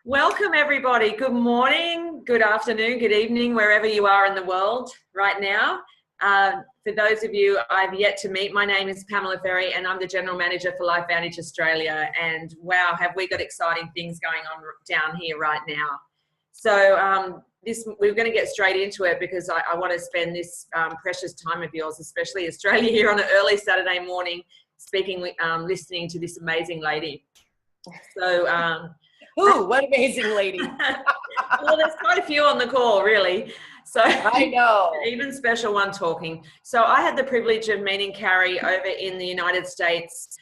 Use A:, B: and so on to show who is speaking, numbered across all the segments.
A: Welcome, everybody. Good morning, good afternoon, good evening, wherever you are in the world right now. For those of you I've yet to meet, my name is Pamela Ferry and I'm the General Manager for LifeVantage Australia. And wow, have we got exciting things going on down here right now. So we're going to get straight into it because I want to spend this precious time of yours, especially Australia, here on an early Saturday morning, listening to this amazing lady. So
B: Ooh, what amazing lady.
A: well, there's quite a few on the call, really. So
B: I know.
A: Even special one talking. So I had the privilege of meeting Carrie over in the United States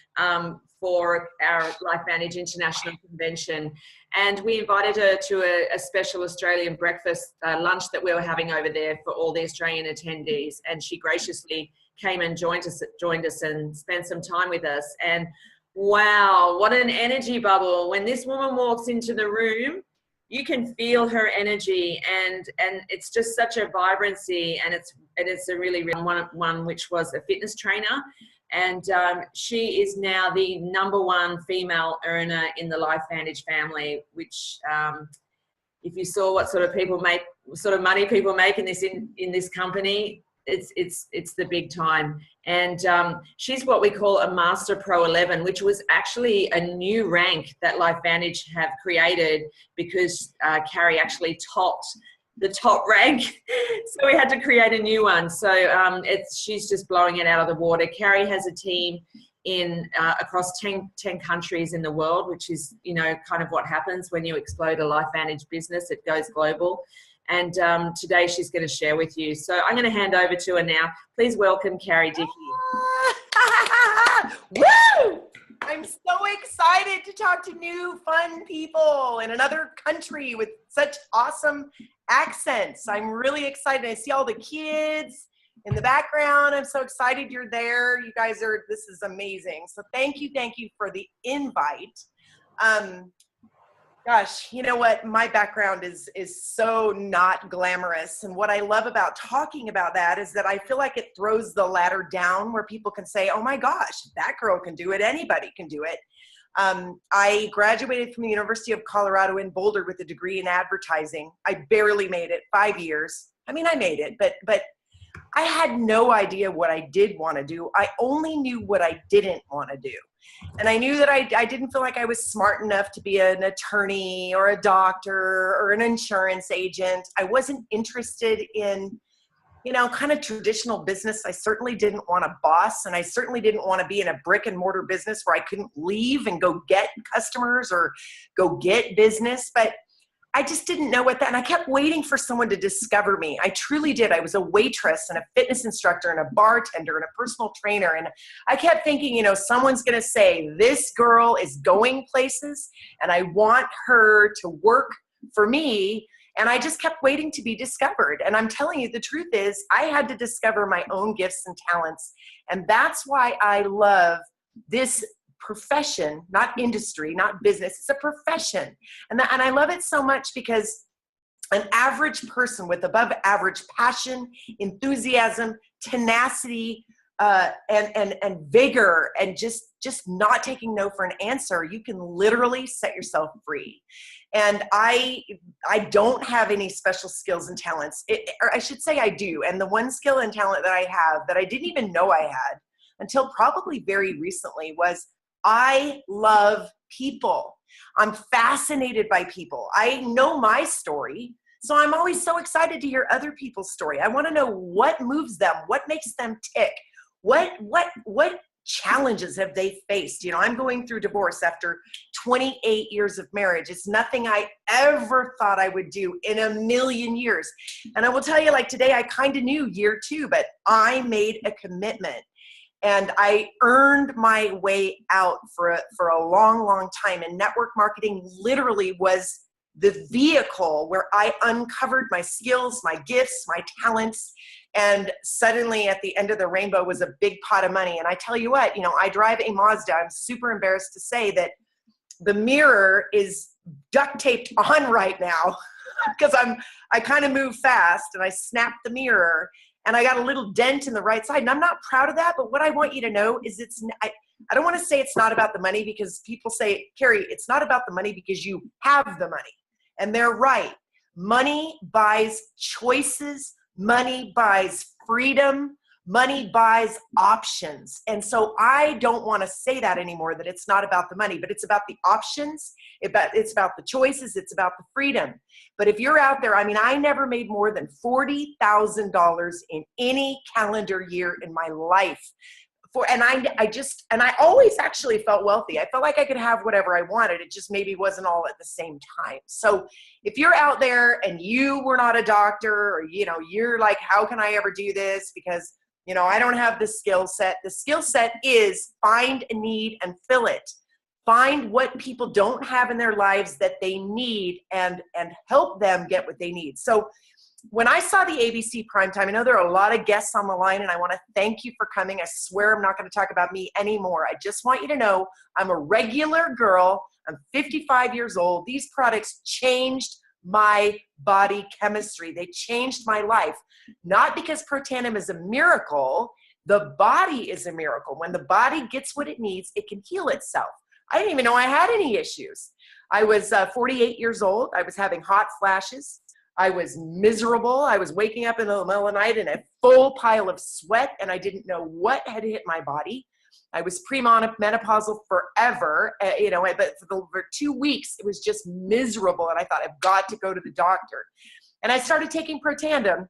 A: for our LifeVantage International Convention. And we invited her to a special Australian breakfast lunch that we were having over there for all the Australian attendees. And she graciously came and joined us and spent some time with us. And wow, what an energy bubble. When this woman walks into the room, you can feel her energy, and it's just such a vibrancy, and it's a really one which was a fitness trainer, and she is now the #1 female earner in the LifeVantage family, which if you saw what sort of money people make in this company, it's the big time. And she's what we call a Master Pro 11, which was actually a new rank that LifeVantage have created because Carrie actually topped the top rank. So we had to create a new one. So she's just blowing it out of the water. Carrie has a team in across 10 countries in the world, which is, kind of what happens when you explode a LifeVantage business. It goes global. And today she's going to share with you. So I'm going to hand over to her now. Please welcome Carrie Dickie.
B: Woo! I'm so excited to talk to new, fun people in another country with such awesome accents. I'm really excited. I see all the kids in the background. I'm so excited you're there. You guys this is amazing. So thank you for the invite. Gosh, you know what? My background is so not glamorous. And what I love about talking about that is that I feel like it throws the ladder down where people can say, oh my gosh, that girl can do it. Anybody can do it. I graduated from the University of Colorado in Boulder with a degree in advertising. I barely made it, 5 years. I mean, I made it, but I had no idea what I did want to do. I only knew what I didn't want to do. And I knew that I didn't feel like I was smart enough to be an attorney or a doctor or an insurance agent. I wasn't interested in, kind of traditional business. I certainly didn't want a boss, and I certainly didn't want to be in a brick and mortar business where I couldn't leave and go get customers or go get business. But I just didn't know what that, and I kept waiting for someone to discover me. I truly did. I was a waitress and a fitness instructor and a bartender and a personal trainer. And I kept thinking, someone's going to say, this girl is going places and I want her to work for me. And I just kept waiting to be discovered. And I'm telling you, the truth is I had to discover my own gifts and talents. And that's why I love this profession, not industry, not business. It's a profession. And I love it so much because an average person with above average passion, enthusiasm, tenacity, and vigor, and just not taking no for an answer, you can literally set yourself free. And I don't have any special skills and talents, or I should say I do. And the one skill and talent that I have that I didn't even know I had until probably very recently was I love people. I'm fascinated by people. I know my story, so I'm always so excited to hear other people's story. I want to know what moves them, what makes them tick, what challenges have they faced. I'm going through divorce after 28 years of marriage. It's nothing I ever thought I would do in a million years. And I will tell you, like today, I kind of knew year 2, but I made a commitment. And I earned my way out for a long, long time. And network marketing literally was the vehicle where I uncovered my skills, my gifts, my talents. And suddenly at the end of the rainbow was a big pot of money. And I tell you what, I drive a Mazda. I'm super embarrassed to say that the mirror is duct taped on right now because I kind of move fast and I snapped the mirror. And I got a little dent in the right side. And I'm not proud of that, but what I want you to know is I don't want to say it's not about the money, because people say, Carrie, it's not about the money because you have the money. And they're right. Money buys choices. Money buys freedom. Money buys options. And so I don't want to say that anymore, that it's not about the money, but it's about the options. It's about the choices. It's about the freedom. But if you're out there, I mean, I never made more than $40,000 in any calendar year in my life. And I always actually felt wealthy. I felt like I could have whatever I wanted. It just maybe wasn't all at the same time. So if you're out there and you were not a doctor, or, you're like, how can I ever do this? Because, I don't have the skill set. The skill set is find a need and fill it. Find what people don't have in their lives that they need, and help them get what they need. So when I saw the ABC primetime, I know there are a lot of guests on the line, and I want to thank you for coming. I swear I'm not going to talk about me anymore. I just want you to know I'm a regular girl. I'm 55 years old. These products changed my body chemistry. They changed my life. Not because Protandim is a miracle. The body is a miracle. When the body gets what it needs, it can heal itself. I didn't even know I had any issues. I was 48 years old. I was having hot flashes. I was miserable. I was waking up in the middle of the night in a full pile of sweat, and I didn't know what had hit my body. I was premenopausal forever, but for 2 weeks, it was just miserable. And I thought, I've got to go to the doctor. And I started taking Protandim,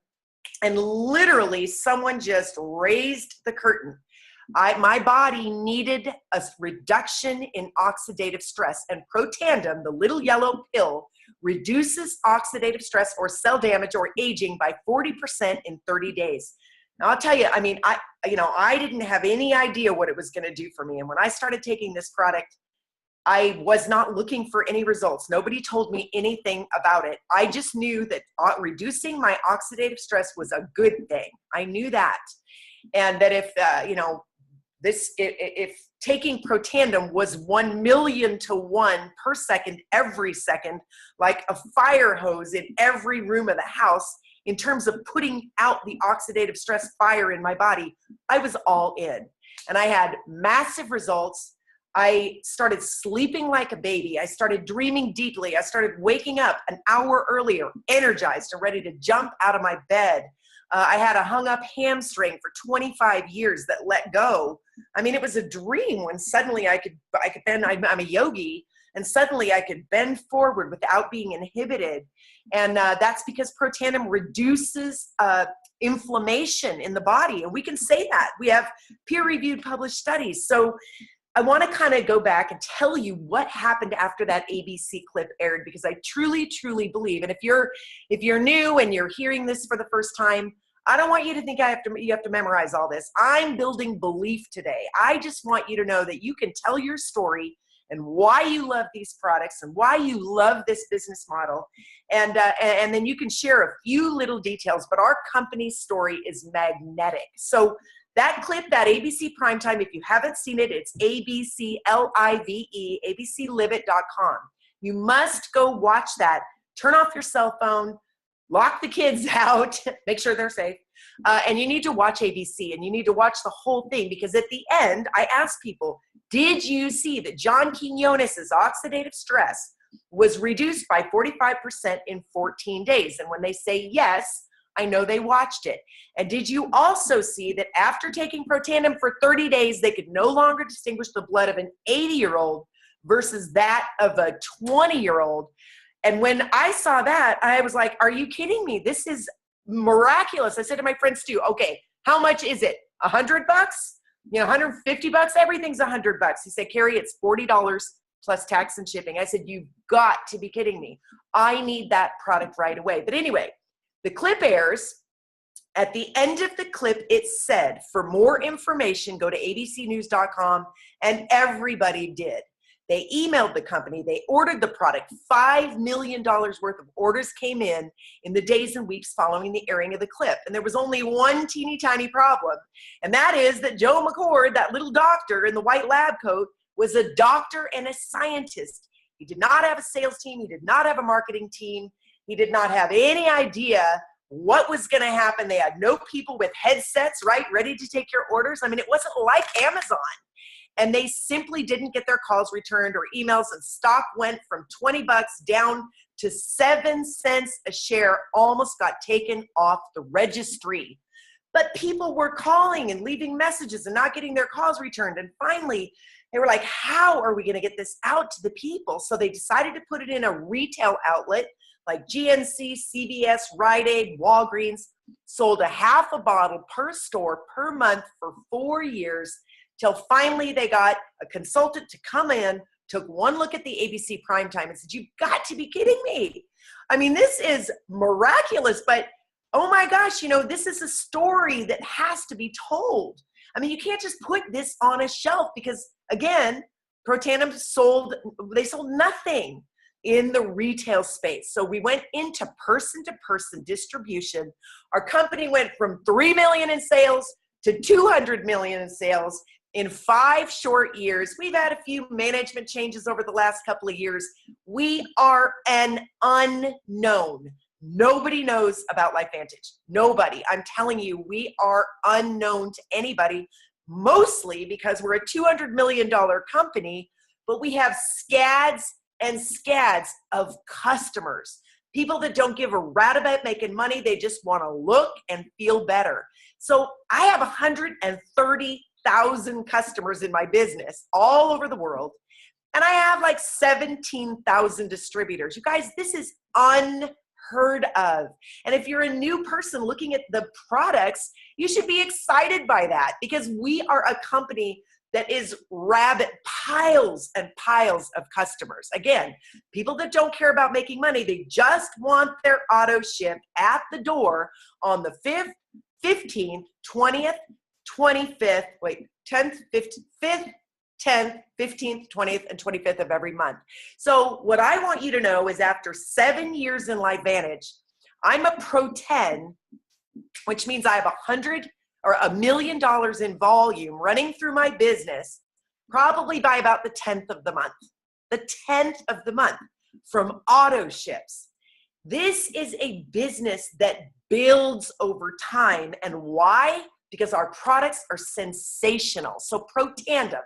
B: and literally someone just raised the curtain. My body needed a reduction in oxidative stress, and Protandim, the little yellow pill, reduces oxidative stress or cell damage or aging by 40% in 30 days. Now, I'll tell you, I mean, I didn't have any idea what it was going to do for me. And when I started taking this product, I was not looking for any results. Nobody told me anything about it. I just knew that reducing my oxidative stress was a good thing. I knew that. And that if taking Protandim was 1,000,000 to 1 per second, every second, like a fire hose in every room of the house, in terms of putting out the oxidative stress fire in my body, I was all in. And I had massive results. I started sleeping like a baby. I started dreaming deeply. I started waking up an hour earlier, energized and ready to jump out of my bed. I had a hung up hamstring for 25 years that let go. I mean, it was a dream when suddenly I could bend. I'm a yogi, and suddenly I could bend forward without being inhibited. And that's because Protandim reduces inflammation in the body. And we can say that. We have peer-reviewed published studies. So I want to kind of go back and tell you what happened after that ABC clip aired, because I truly, truly believe, and if you're new and you're hearing this for the first time, I don't want you to think you have to memorize all this. I'm building belief today. I just want you to know that you can tell your story and why you love these products and why you love this business model. And then you can share a few little details, but our company's story is magnetic. So that clip, that ABC Primetime, if you haven't seen it, it's ABCLIVE, abclivet.com. You must go watch that. Turn off your cell phone, lock the kids out, make sure they're safe. And you need to watch ABC, and you need to watch the whole thing, because at the end, I ask people, did you see that John Quinones's oxidative stress was reduced by 45% in 14 days? And when they say yes, I know they watched it. And did you also see that after taking Protandim for 30 days, they could no longer distinguish the blood of an 80-year-old versus that of a 20-year-old? And when I saw that, I was like, are you kidding me? This is miraculous. I said to my friend Stu, okay, how much is it? $100? $150? Everything's $100. He said, Carrie, it's $40 plus tax and shipping. I said, you've got to be kidding me. I need that product right away. But anyway, the clip airs. At the end of the clip, it said, for more information, go to abcnews.com, and everybody did. They emailed the company. They ordered the product. $5 million worth of orders came in the days and weeks following the airing of the clip. And there was only one teeny tiny problem. And that is that Joe McCord, that little doctor in the white lab coat, was a doctor and a scientist. He did not have a sales team. He did not have a marketing team. He did not have any idea what was going to happen. They had no people with headsets, right, ready to take your orders. I mean, it wasn't like Amazon. and they simply didn't get their calls returned or emails, and stock went from 20 bucks down to 7 cents a share, almost got taken off the registry. But people were calling and leaving messages and not getting their calls returned. And finally, they were like, how are we going to get this out to the people? So they decided to put it in a retail outlet like GNC, CVS, Rite Aid, Walgreens, sold a half a bottle per store per month for 4 years, till finally they got a consultant to come in, took one look at the ABC primetime and said, you've got to be kidding me. I mean, this is miraculous, but oh my gosh, you know, this is a story that has to be told. I mean, you can't just put this on a shelf because, again, Protandim sold nothing in the retail space. So we went into person-to-person distribution. Our company went from 3 million in sales to 200 million in sales in 5 short years. We've had a few management changes over the last couple of years. We are an unknown. Nobody knows about LifeVantage. Nobody. I'm telling you, we are unknown to anybody, mostly because we're a $200 million company, but we have scads and scads of customers. People that don't give a rat about making money. They just want to look and feel better. So I have 130,000 customers in my business all over the world. And I have like 17,000 distributors. You guys, this is unheard of. And if you're a new person looking at the products, you should be excited by that, because we are a company that is rabbit piles and piles of customers. Again, people that don't care about making money, they just want their auto shipped at the door on the 5th, 15th, 20th, 25th, 10th, 5th, 10th, 15th, 20th, and 25th of every month. So what I want you to know is after 7 years in LifeVantage, I'm a Pro 10, which means I have $1 million in volume running through my business, probably by about the 10th of the month. The 10th of the month from auto ships. This is a business that builds over time. And why? Because our products are sensational. So Protandim,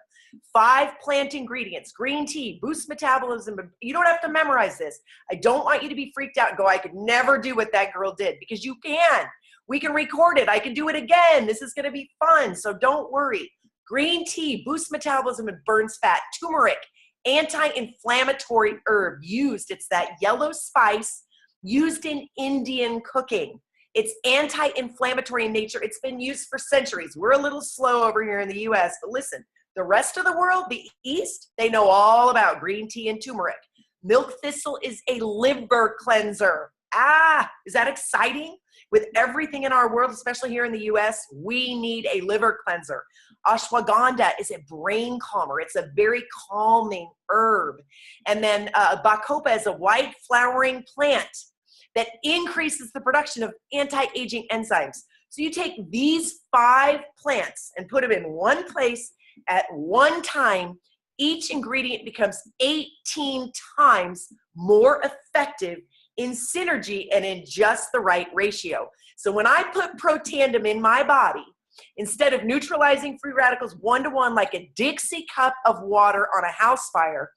B: 5 plant ingredients, green tea, boosts metabolism. You don't have to memorize this. I don't want you to be freaked out and go, I could never do what that girl did, because you can. We can record it. I can do it again. This is going to be fun. So don't worry. Green tea boosts metabolism and burns fat. Turmeric, anti-inflammatory herb used. It's that yellow spice used in Indian cooking. It's anti-inflammatory in nature. It's been used for centuries. We're a little slow over here in the US, but listen, the rest of the world, the East, they know all about green tea and turmeric. Milk thistle is a liver cleanser. Is that exciting? With everything in our world, especially here in the US, we need a liver cleanser. Ashwagandha is a brain calmer. It's a very calming herb. And then bacopa is a white flowering plant that increases the production of anti-aging enzymes. So you take these 5 plants and put them in one place at one time. Each ingredient becomes 18 times more effective in synergy and in just the right ratio. So when I put Protandim in my body, instead of neutralizing free radicals 1-to-1 like a Dixie cup of water on a house fire,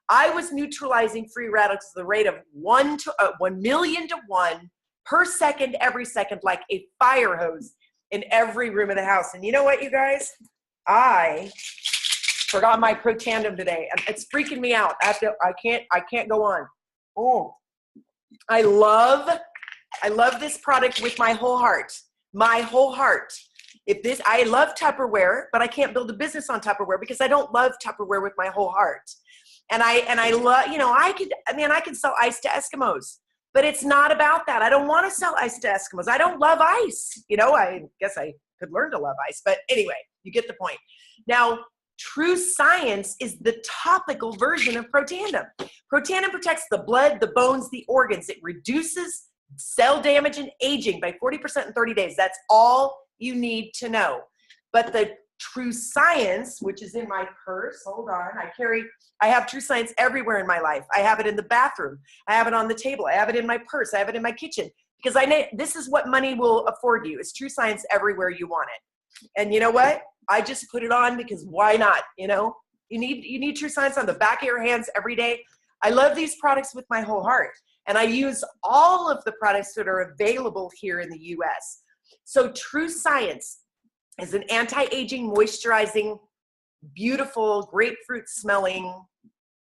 B: I was neutralizing free radicals at the rate of 1 million to 1 per second, every second, like a fire hose in every room of the house. And you know what, you guys? I forgot my Protandim today. It's freaking me out. I can't go on. Oh, I love this product with my whole heart. My whole heart. I love Tupperware, but I can't build a business on Tupperware because I don't love Tupperware with my whole heart. And I love, I could sell ice to Eskimos, but it's not about that. I don't want to sell ice to Eskimos. I don't love ice. I guess I could learn to love ice, but anyway, you get the point. Now, True Science is the topical version of Protandim. Protandim protects the blood, the bones, the organs. It reduces cell damage and aging by 40% in 30 days. That's all you need to know. But the True Science, which is in my purse, hold on, I have True Science everywhere in my life. I have it in the bathroom. I have it on the table. I have it in my purse. I have it in my kitchen, because I know this is what money will afford you. It's True Science everywhere you want it. And you know what? I just put it on because why not? You know, you need True Science on the back of your hands every day. I love these products with my whole heart. And I use all of the products that are available here in the US. So True Science is an anti-aging, moisturizing, beautiful, grapefruit smelling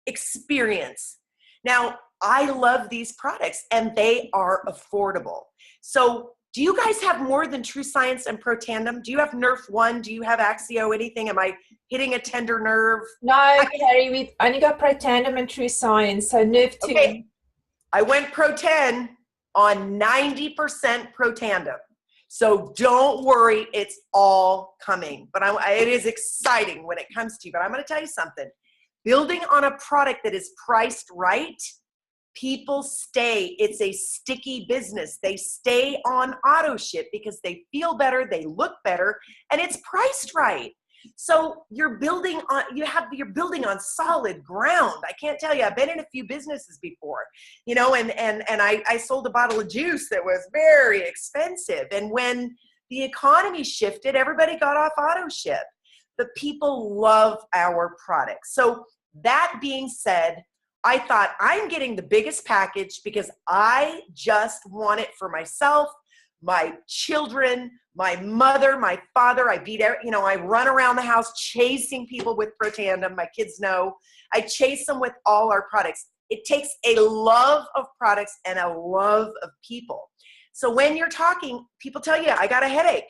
B: experience. Now, I love these products and they are affordable. So do you guys have more than True Science and Pro Tandem? Do you have Nerf One? Do you have Axio, anything? Am I hitting a tender nerve?
C: No, Carrie, we've only got Pro Tandem and True Science, so Nerf 2.
B: Okay. I went Pro 10 on 90% Pro Tandem. So don't worry, it's all coming. But it is exciting when it comes to you. But I'm going to tell you something. Building on a product that is priced right, people stay. It's a sticky business. They stay on auto ship because they feel better, they look better, and it's priced right. So you're building on solid ground. I can't tell you, I've been in a few businesses before, you know, and I sold a bottle of juice that was very expensive. And when the economy shifted, everybody got off auto ship. The people love our products. So that being said, I thought I'm getting the biggest package because I just want it for myself, my children, my mother, my father. I run around the house chasing people with Pro Tandem. My kids know. I chase them with all our products. It takes a love of products and a love of people. So when you're talking, people tell you, I got a headache.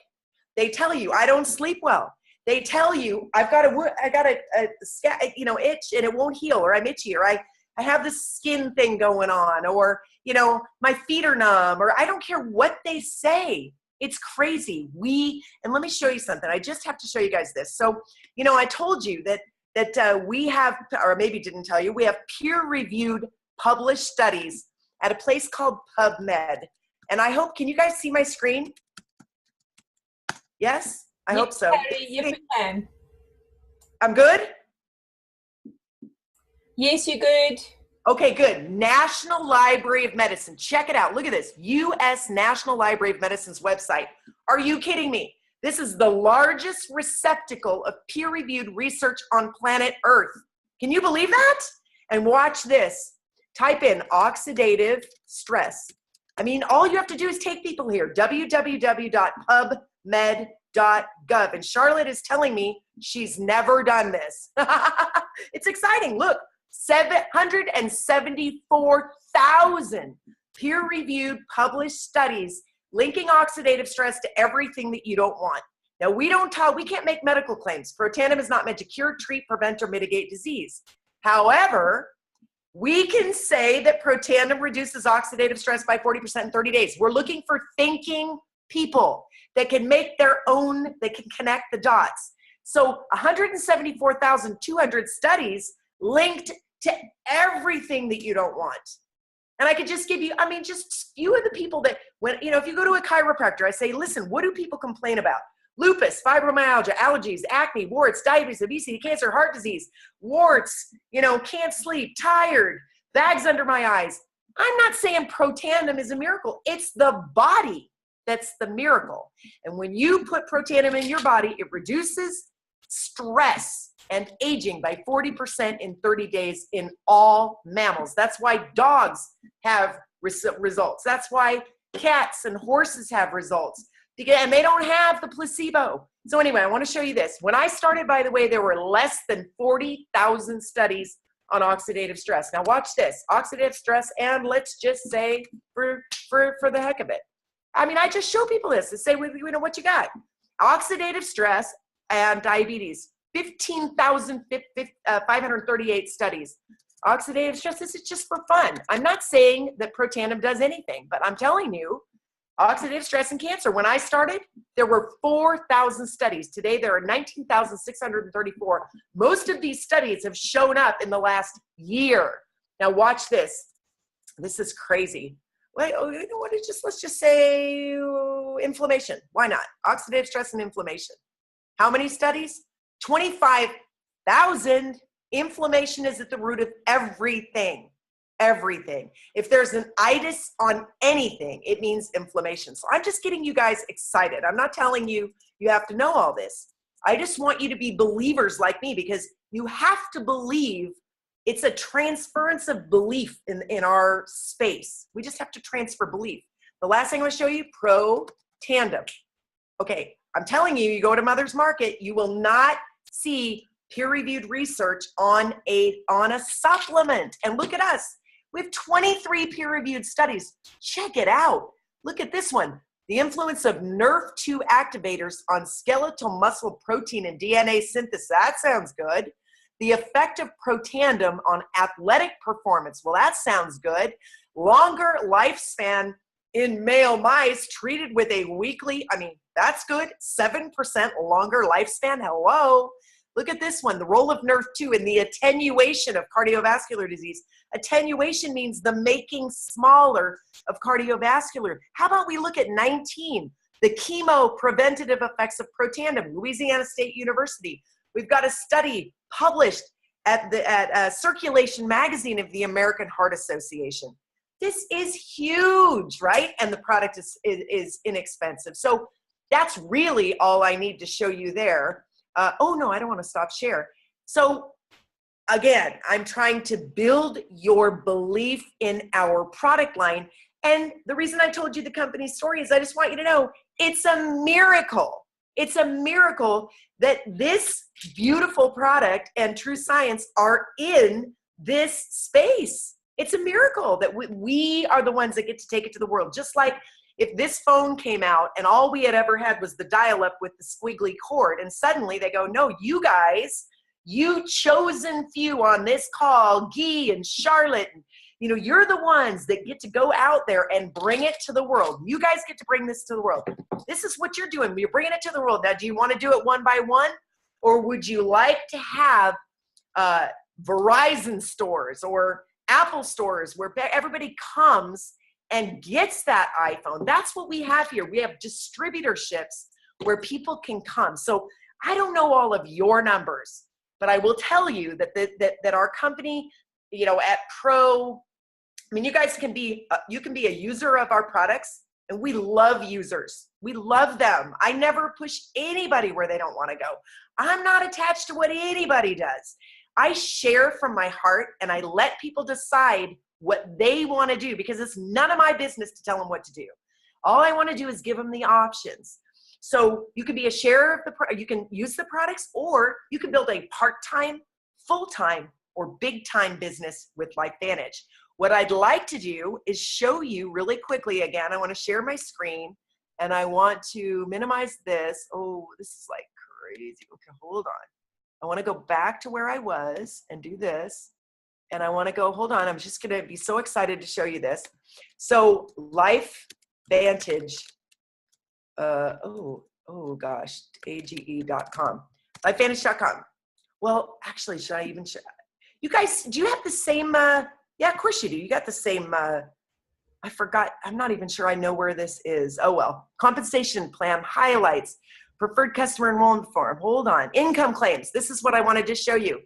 B: They tell you, I don't sleep well. They tell you, I've got a itch and it won't heal, or I'm itchy, or I have this skin thing going on, or, you know, my feet are numb, or I don't care what they say. It's crazy. And let me show you something. I just have to show you guys this. So, you know, I told you that we have, or maybe didn't tell you, we have peer-reviewed published studies at a place called PubMed. And I hope, can you guys see my screen? Yes? I hope so.
C: You can.
B: I'm good?
C: Yes, you're good.
B: Okay, good. National Library of Medicine. Check it out. Look at this. U.S. National Library of Medicine's website. Are you kidding me? This is the largest receptacle of peer-reviewed research on planet Earth. Can you believe that? And watch this. Type in oxidative stress. I mean, all you have to do is take people here. www.pubmed.gov. And Charlotte is telling me she's never done this. It's exciting. Look. 774,000 peer-reviewed published studies linking oxidative stress to everything that you don't want. Now, we can't make medical claims. Pro Tandem is not meant to cure, treat, prevent, or mitigate disease. However, we can say that Pro Tandem reduces oxidative stress by 40% in 30 days. We're looking for thinking people that can make their own, that can connect the dots. So 174,200 studies linked to everything that you don't want. And I could just give you, I mean, just few of the people that, when, you know, if you go to a chiropractor, I say, listen, what do people complain about? Lupus, fibromyalgia, allergies, acne, warts, diabetes, obesity, cancer, heart disease, warts, you know, can't sleep, tired, bags under my eyes. I'm not saying Pro Tandem is a miracle. It's the body that's the miracle. And when you put Pro Tandem in your body, it reduces stress and aging by 40% in 30 days in all mammals. That's why dogs have results. That's why cats and horses have results. And they don't have the placebo. So anyway, I want to show you this. When I started, by the way, there were less than 40,000 studies on oxidative stress. Now watch this. Oxidative stress, and let's just say for the heck of it. I mean, I just show people this and say, you know, what you got? Oxidative stress and diabetes. 15,538 studies. Oxidative stress, this is just for fun. I'm not saying that Pro Tandem does anything, but I'm telling you, oxidative stress and cancer. When I started, there were 4,000 studies. Today, there are 19,634. Most of these studies have shown up in the last year. Now watch this. This is crazy. Wait, let's just say inflammation. Why not? Oxidative stress and inflammation. How many studies? 25,000. Inflammation is at the root of everything. Everything. If there's an itis on anything, it means inflammation. So I'm just getting you guys excited. I'm not telling you, You have to know all this. I just want you to be believers like me, because you have to believe. It's a transference of belief in our space. We just have to transfer belief. The last thing I'm gonna show you, Pro Tandem. Okay, I'm telling you, you go to Mother's Market, you will not see peer-reviewed research on a supplement. And look at us. We have 23 peer-reviewed studies. Check it out. Look at this one. The influence of NRF2 activators on skeletal muscle protein and DNA synthesis. That sounds good. The effect of Protandem on athletic performance. Well, that sounds good. Longer lifespan in male mice treated with a weekly, that's good. 7% longer lifespan. Hello. Look at this one. The role of NRF2 in the attenuation of cardiovascular disease. Attenuation means the making smaller of cardiovascular. How about we look at 19, the chemo preventative effects of Protandem, Louisiana State University. We've got a study published at Circulation Magazine of the American Heart Association. This is huge, right? And the product is inexpensive. So that's really all I need to show you there. Oh no, I don't want to stop share. So again, I'm trying to build your belief in our product line. And the reason I told you the company story is I just want you to know it's a miracle. It's a miracle that this beautiful product and True Science are in this space. It's a miracle that we are the ones that get to take it to the world. Just like if this phone came out and all we had ever had was the dial-up with the squiggly cord, and suddenly they go, no, you guys, you chosen few on this call, Guy and Charlotte, and, you're the ones that get to go out there and bring it to the world. You guys get to bring this to the world. This is what you're doing. You're bringing it to the world. Now, do you want to do it one by one? Or would you like to have Verizon stores or Apple stores where everybody comes and gets that iPhone? That's what we have here. We have distributorships where people can come. So I don't know all of your numbers, but I will tell you that our company, at Pro, you guys can be, you can be a user of our products, and we love users. We love them. I never push anybody where they don't want to go. I'm not attached to what anybody does. I share from my heart, and I let people decide what they want to do, because it's none of my business to tell them what to do. All I want to do is give them the options. So you can be a sharer of you can use the products, or you can build a part-time, full-time, or big-time business with LifeVantage. What I'd like to do is show you really quickly again. I want to share my screen, and I want to minimize this. Oh, this is like crazy. Okay, hold on. I want to go back to where I was and do this. And I want to go, hold on. I'm just going to be so excited to show you this. So LifeVantage, oh gosh, age.com, LifeVantage.com. Well, actually, should I even show? You guys, do you have the same, yeah, of course you do. You got the same, I forgot. I'm not even sure I know where this is. Oh, well, compensation plan highlights, preferred customer enrollment form. Hold on. Income claims. This is what I wanted to show you.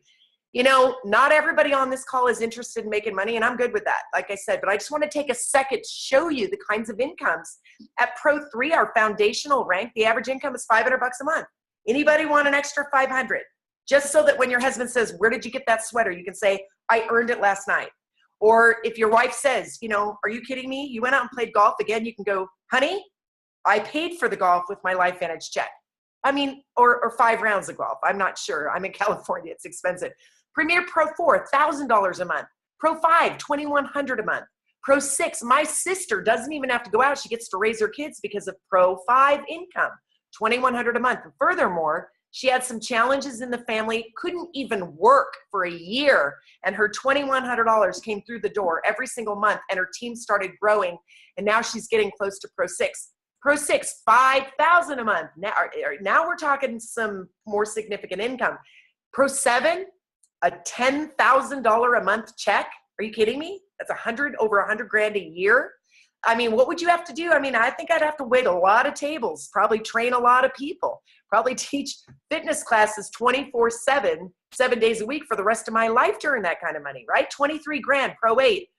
B: Not everybody on this call is interested in making money, and I'm good with that, like I said, but I just want to take a second to show you the kinds of incomes. At Pro 3, our foundational rank, the average income is $500 a month. Anybody want an extra 500? Just so that when your husband says, where did you get that sweater? You can say, I earned it last night. Or if your wife says, are you kidding me? You went out and played golf again. You can go, honey, I paid for the golf with my LifeVantage check. Or 5 rounds of golf. I'm not sure. I'm in California. It's expensive. Premier Pro 4, $1,000 a month. Pro 5, $2,100 a month. Pro 6, my sister doesn't even have to go out. She gets to raise her kids because of Pro 5 income, $2,100 a month. And furthermore, she had some challenges in the family, couldn't even work for a year, and her $2,100 came through the door every single month, and her team started growing, and now she's getting close to Pro 6. Pro 6, $5,000 a month. Now we're talking some more significant income. Pro 7, a $10,000 a month check. Are you kidding me? That's over 100 grand a year. What would you have to do? I think I'd have to wait a lot of tables, probably train a lot of people, probably teach fitness classes 24/7, 7 days a week for the rest of my life to earn that kind of money, right? 23 grand, Pro 8,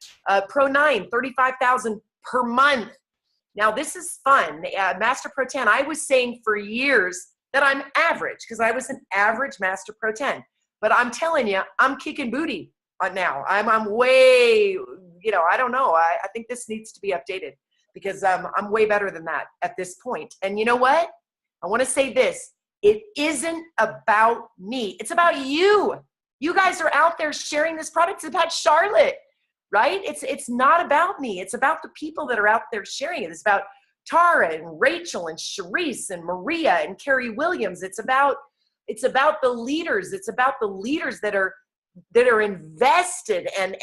B: Pro 9, 35,000 per month. Now this is fun. Master Pro 10, I was saying for years that I'm average because I was an average Master Pro 10. But I'm telling you, I'm kicking booty now. I'm way, you know, I don't know. I think this needs to be updated because I'm way better than that at this point. And you know what? I want to say this. It isn't about me. It's about you. You guys are out there sharing this product. It's about Charlotte, right? It's not about me. It's about the people that are out there sharing it. It's about Tara and Rachel and Sharice and Maria and Carrie Williams. It's about the leaders. It's about the leaders that are invested and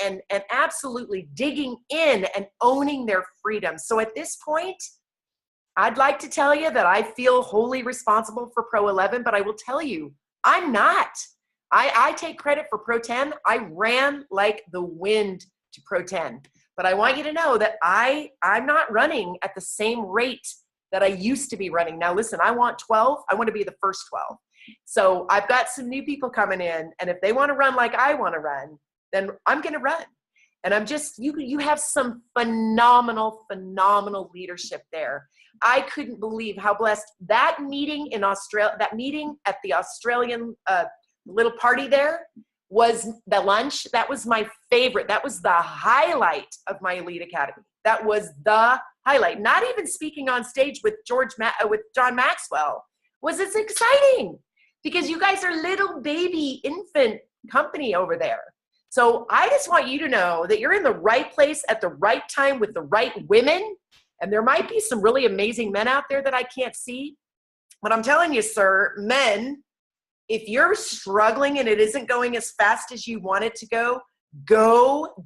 B: absolutely digging in and owning their freedom. So at this point, I'd like to tell you that I feel wholly responsible for Pro 11, but I will tell you, I'm not. I take credit for Pro 10. I ran like the wind to Pro 10. But I want you to know that I'm not running at the same rate that I used to be running. Now listen, I want 12. I want to be the first 12. So I've got some new people coming in, and if they want to run like I want to run, then I'm going to run. And I'm just, you have some phenomenal leadership there. I couldn't believe how blessed that meeting in Australia, that meeting at the Australian little party there was the lunch. That was my favorite. That was the highlight of my Elite Academy. That was the highlight. Not even speaking on stage with with John Maxwell was as exciting because you guys are little baby infant company over there. So I just want you to know that you're in the right place at the right time with the right women. And there might be some really amazing men out there that I can't see. But I'm telling you, sir, men, if you're struggling and it isn't going as fast as you want it to go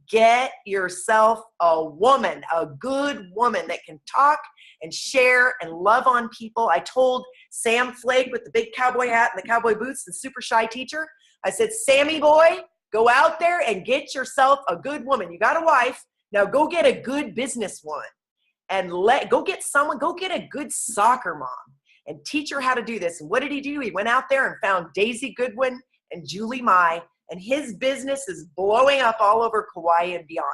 B: get yourself a woman, a good woman that can talk and share and love on people. I told Sam Flake with the big cowboy hat and the cowboy boots, the super shy teacher, I said, Sammy boy, go out there and get yourself a good woman. You got a wife. Now go get a good businesswoman and go get a good soccer mom and teach her how to do this. And what did he do? He went out there and found Daisy Goodwin and Julie Mai, and his business is blowing up all over Kauai and beyond.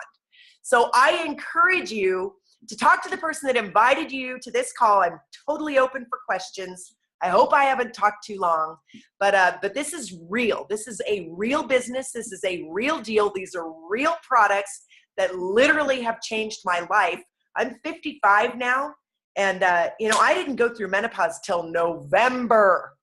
B: So I encourage you to talk to the person that invited you to this call. I'm totally open for questions. I hope I haven't talked too long, but this is real. This is a real business. This is a real deal. These are real products that literally have changed my life. I'm 55 now, and you know, I didn't go through menopause till November.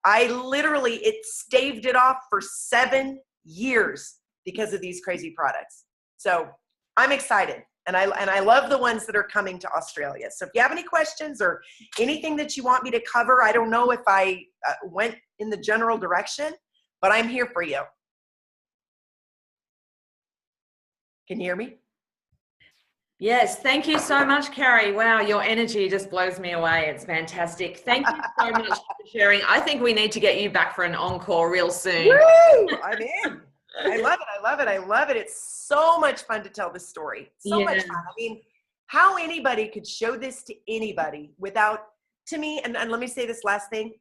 B: It staved it off for 7 years because of these crazy products. So I'm excited. And I love the ones that are coming to Australia. So if you have any questions or anything that you want me to cover, I don't know if I went in the general direction, but I'm here for you. Can you hear me?
A: Yes, thank you so much, Carrie. Wow, your energy just blows me away. It's fantastic. Thank you so much for sharing. I think we need to get you back for an encore real soon.
B: Woo! I'm in. I love it. I love it. I love it. It's so much fun to tell this story. So much fun. I mean, how anybody could show this to anybody without, to me, and let me say this last thing,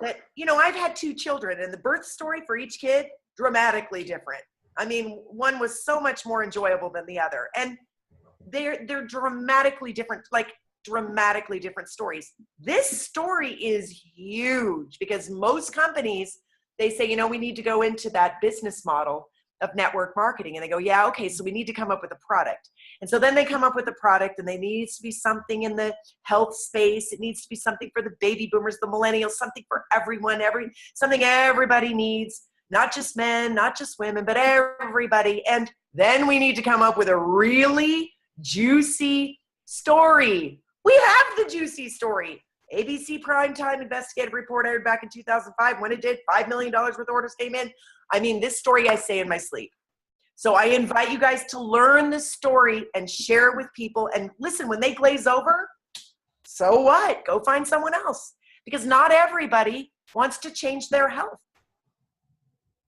B: that, you know, I've had 2 children, and the birth story for each kid, dramatically different. I mean, one was so much more enjoyable than the other. And they're dramatically different, like dramatically different stories. This story is huge because most companies, they say, you know, we need to go into that business model of network marketing. And they go, yeah, okay, so we need to come up with a product. And so then they come up with a product, and they needs to be something in the health space. It needs to be something for the baby boomers, the millennials, something for everyone, something everybody needs, not just men, not just women, but everybody. And then we need to come up with a really juicy story. We have the juicy story. ABC Primetime Investigative Report aired back in 2005. When it did, $5 million worth of orders came in. I mean, this story I say in my sleep. So I invite you guys to learn this story and share it with people. And listen, when they glaze over, so what? Go find someone else. Because not everybody wants to change their health.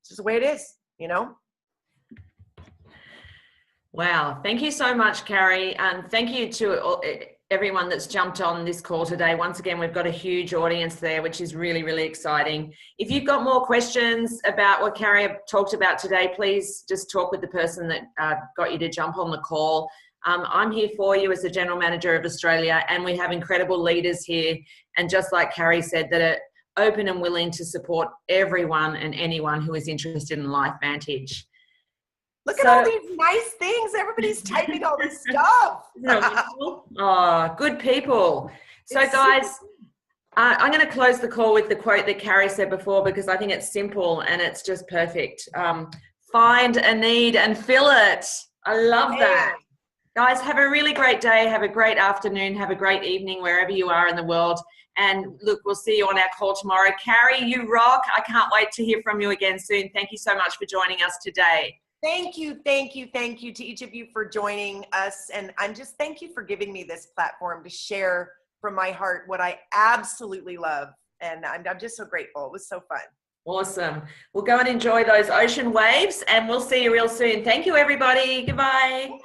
B: It's just the way it is, you know?
A: Wow. Thank you so much, Carrie. And thank you to everyone that's jumped on this call today. Once again, we've got a huge audience there, which is really, really exciting. If you've got more questions about what Carrie talked about today, please just talk with the person that got you to jump on the call. I'm here for you as the General Manager of Australia, and we have incredible leaders here. And just like Carrie said, that are open and willing to support everyone and anyone who is interested in LifeVantage.
B: Look at all these nice things. Everybody's typing all this stuff.
A: Oh, good people. So guys, I'm going to close the call with the quote that Carrie said before, because I think it's simple and it's just perfect. Find a need and fill it. I love that. Guys, have a really great day. Have a great afternoon. Have a great evening wherever you are in the world. And look, we'll see you on our call tomorrow. Carrie, you rock. I can't wait to hear from you again soon. Thank you so much for joining us today.
B: Thank you, thank you, thank you to each of you for joining us. And thank you for giving me this platform to share from my heart what I absolutely love. And I'm just so grateful. It was so fun.
A: Awesome. We'll go and enjoy those ocean waves, and we'll see you real soon. Thank you, everybody. Goodbye.